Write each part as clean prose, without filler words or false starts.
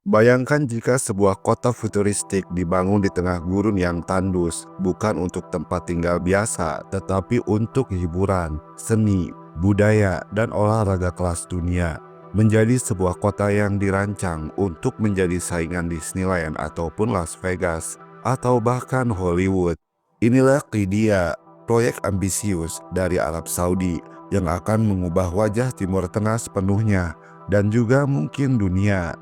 Bayangkan jika sebuah kota futuristik dibangun di tengah gurun yang tandus, bukan untuk tempat tinggal biasa, tetapi untuk hiburan, seni, budaya, dan olahraga kelas dunia. Menjadi sebuah kota yang dirancang untuk menjadi saingan Disneyland ataupun Las Vegas, atau bahkan Hollywood. Inilah Qiddiya, proyek ambisius dari Arab Saudi yang akan mengubah wajah Timur Tengah sepenuhnya, dan juga mungkin dunia.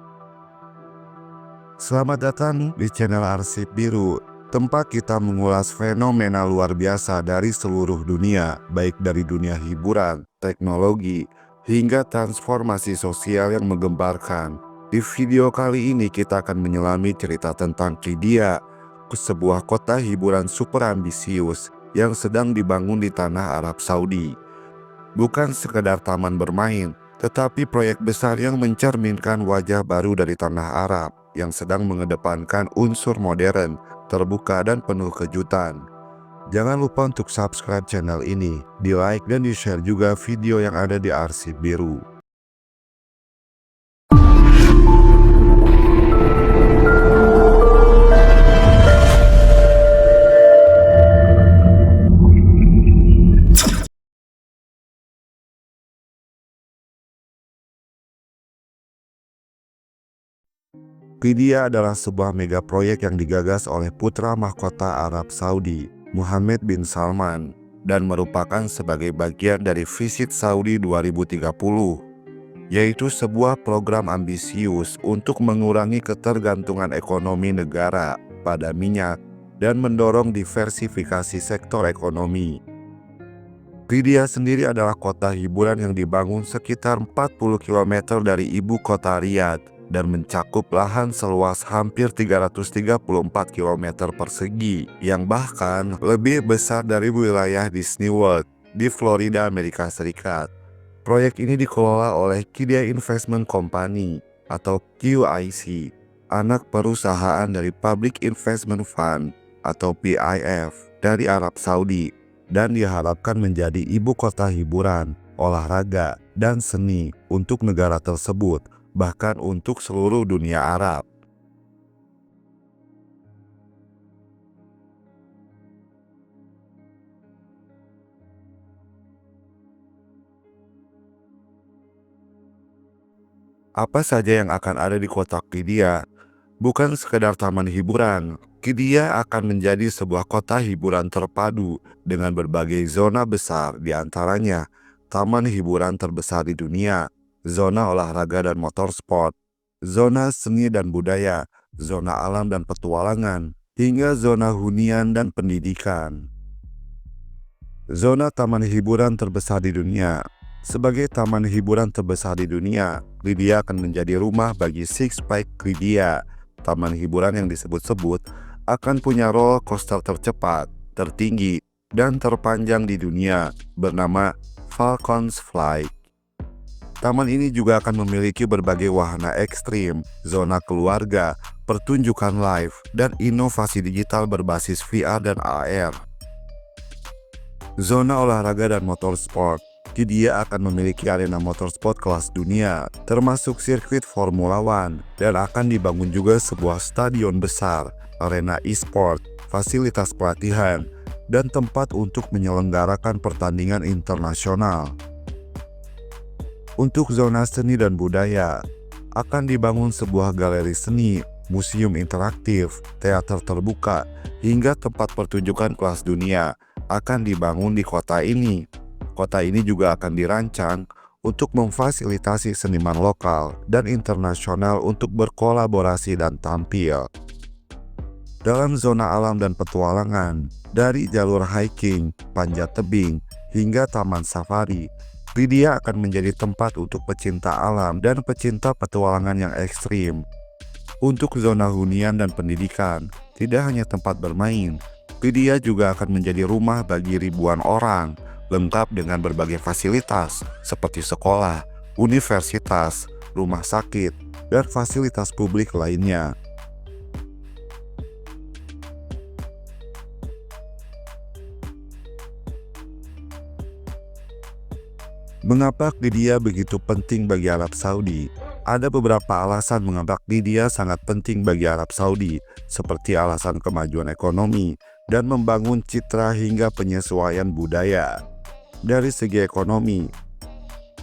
Selamat datang di channel Arsip Biru, tempat kita mengulas fenomena luar biasa dari seluruh dunia, baik dari dunia hiburan, teknologi, hingga transformasi sosial yang menggemparkan. Di video kali ini kita akan menyelami cerita tentang Qiddiya, sebuah kota hiburan super ambisius yang sedang dibangun di tanah Arab Saudi. Bukan sekedar taman bermain, tetapi proyek besar yang mencerminkan wajah baru dari tanah Arab yang sedang mengedepankan unsur modern, terbuka, dan penuh kejutan. Jangan lupa untuk subscribe channel ini, di-like dan di-share juga video yang ada di Arsip Biru. Qiddiya adalah sebuah mega proyek yang digagas oleh putra mahkota Arab Saudi, Mohammed bin Salman, dan merupakan sebagai bagian dari Visit Saudi 2030, yaitu sebuah program ambisius untuk mengurangi ketergantungan ekonomi negara pada minyak dan mendorong diversifikasi sektor ekonomi. Qiddiya sendiri adalah kota hiburan yang dibangun sekitar 40 km dari ibu kota Riyadh dan mencakup lahan seluas hampir 334 km persegi yang bahkan lebih besar dari wilayah Disney World di Florida, Amerika Serikat. Proyek ini dikelola oleh Qiddiya Investment Company atau QIC, anak perusahaan dari Public Investment Fund atau PIF dari Arab Saudi, dan diharapkan menjadi ibu kota hiburan, olahraga, dan seni untuk negara tersebut, bahkan untuk seluruh dunia Arab. Apa saja yang akan ada di kota Qiddiya? Bukan sekedar taman hiburan, Qiddiya akan menjadi sebuah kota hiburan terpadu dengan berbagai zona besar, di antaranya taman hiburan terbesar di dunia, zona olahraga dan motorsport, zona seni dan budaya, zona alam dan petualangan, hingga zona hunian dan pendidikan. Zona taman hiburan terbesar di dunia. Sebagai taman hiburan terbesar di dunia, Qiddiya akan menjadi rumah bagi Six Flags Qiddiya. Taman hiburan yang disebut-sebut akan punya roller coaster tercepat, tertinggi, dan terpanjang di dunia bernama Falcon's Flight. Taman ini juga akan memiliki berbagai wahana ekstrim, zona keluarga, pertunjukan live, dan inovasi digital berbasis VR dan AR. Zona olahraga dan motorsport. Qiddiya akan memiliki arena motorsport kelas dunia, termasuk sirkuit Formula One, dan akan dibangun juga sebuah stadion besar, arena e-sport, fasilitas pelatihan, dan tempat untuk menyelenggarakan pertandingan internasional. Untuk zona seni dan budaya, akan dibangun sebuah galeri seni, museum interaktif, teater terbuka, hingga tempat pertunjukan kelas dunia akan dibangun di kota ini. Kota ini juga akan dirancang untuk memfasilitasi seniman lokal dan internasional untuk berkolaborasi dan tampil. Dalam zona alam dan petualangan, dari jalur hiking, panjat tebing, hingga taman safari, Qiddiya akan menjadi tempat untuk pecinta alam dan pecinta petualangan yang ekstrim. Untuk zona hunian dan pendidikan, tidak hanya tempat bermain, Qiddiya juga akan menjadi rumah bagi ribuan orang, lengkap dengan berbagai fasilitas seperti sekolah, universitas, rumah sakit, dan fasilitas publik lainnya. Mengapa Qiddiya begitu penting bagi Arab Saudi? Ada beberapa alasan mengapa Qiddiya sangat penting bagi Arab Saudi, seperti alasan kemajuan ekonomi dan membangun citra hingga penyesuaian budaya. Dari segi ekonomi,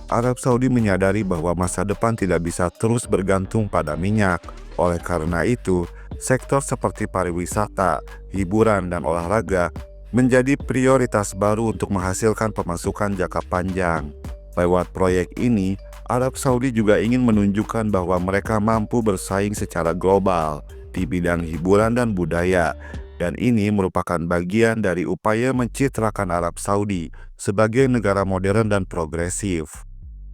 Arab Saudi menyadari bahwa masa depan tidak bisa terus bergantung pada minyak. Oleh karena itu, sektor seperti pariwisata, hiburan, dan olahraga menjadi prioritas baru untuk menghasilkan pemasukan jangka panjang. Lewat proyek ini, Arab Saudi juga ingin menunjukkan bahwa mereka mampu bersaing secara global di bidang hiburan dan budaya, dan ini merupakan bagian dari upaya mencitrakan Arab Saudi sebagai negara modern dan progresif.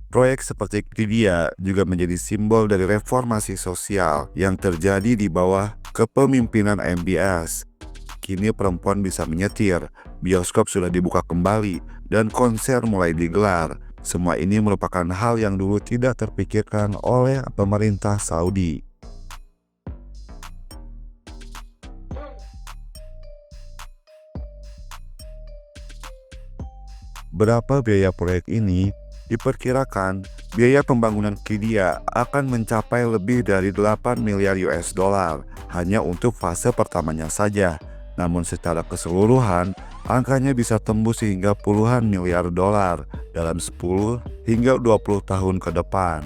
Proyek seperti Qiddiya juga menjadi simbol dari reformasi sosial yang terjadi di bawah kepemimpinan MBS. Kini perempuan bisa menyetir, bioskop sudah dibuka kembali, dan konser mulai digelar. Semua ini merupakan hal yang dulu tidak terpikirkan oleh pemerintah Saudi. Berapa biaya proyek ini? Diperkirakan, biaya pembangunan Qiddiya akan mencapai lebih dari 8 miliar US dollar hanya untuk fase pertamanya saja. Namun secara keseluruhan, angkanya bisa tembus hingga puluhan miliar dolar dalam 10 hingga 20 tahun ke depan.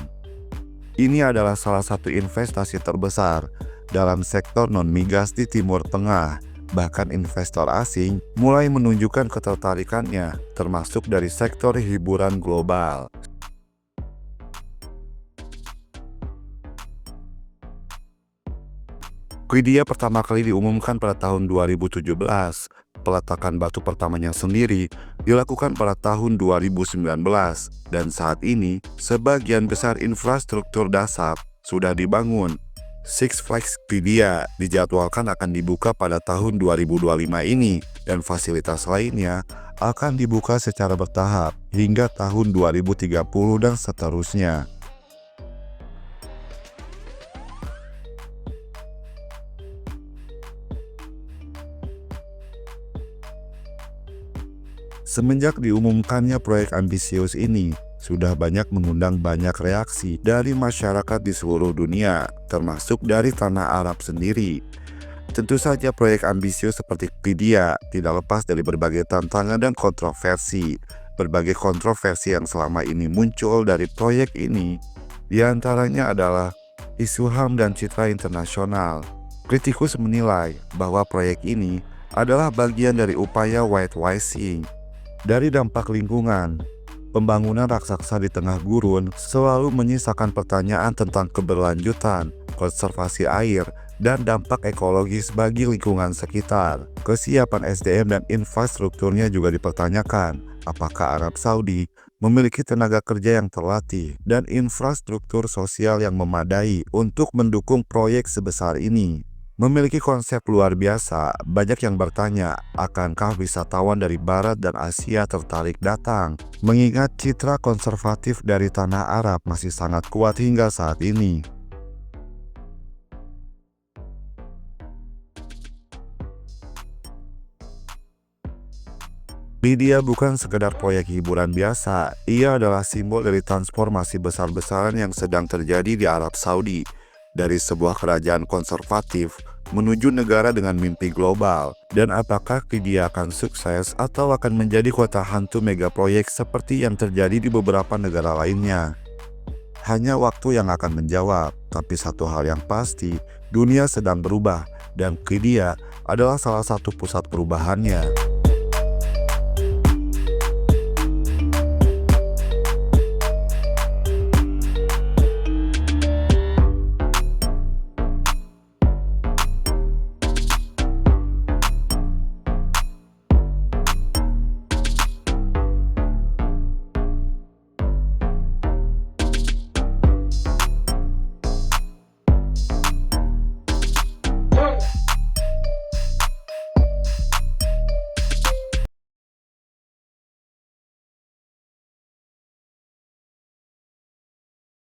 Ini adalah salah satu investasi terbesar dalam sektor non-migas di Timur Tengah. Bahkan investor asing mulai menunjukkan ketertarikannya, termasuk dari sektor hiburan global. Qiddiya pertama kali diumumkan pada tahun 2017. Peletakan batu pertamanya sendiri dilakukan pada tahun 2019, dan saat ini sebagian besar infrastruktur dasar sudah dibangun. Six Flags Qiddiya dijadwalkan akan dibuka pada tahun 2025 ini, dan fasilitas lainnya akan dibuka secara bertahap hingga tahun 2030 dan seterusnya. Semenjak diumumkannya proyek ambisius ini, sudah banyak mengundang banyak reaksi dari masyarakat di seluruh dunia, termasuk dari tanah Arab sendiri. Tentu saja proyek ambisius seperti Qiddiya tidak lepas dari berbagai tantangan dan kontroversi. Berbagai kontroversi yang selama ini muncul dari proyek ini, diantaranya adalah isu HAM dan citra internasional. Kritikus menilai bahwa proyek ini adalah bagian dari upaya whitewashing. Dari dampak lingkungan, pembangunan raksasa di tengah gurun selalu menyisakan pertanyaan tentang keberlanjutan, konservasi air, dan dampak ekologis bagi lingkungan sekitar. Kesiapan SDM dan infrastrukturnya juga dipertanyakan. Apakah Arab Saudi memiliki tenaga kerja yang terlatih dan infrastruktur sosial yang memadai untuk mendukung proyek sebesar ini? Memiliki konsep luar biasa, banyak yang bertanya, akankah wisatawan dari Barat dan Asia tertarik datang? Mengingat citra konservatif dari tanah Arab masih sangat kuat hingga saat ini. Qiddiya bukan sekedar proyek hiburan biasa, ia adalah simbol dari transformasi besar-besaran yang sedang terjadi di Arab Saudi. Dari sebuah kerajaan konservatif menuju negara dengan mimpi global. Dan apakah Qiddiya akan sukses atau akan menjadi kota hantu mega proyek seperti yang terjadi di beberapa negara lainnya? Hanya waktu yang akan menjawab, tapi satu hal yang pasti, dunia sedang berubah dan Qiddiya adalah salah satu pusat perubahannya.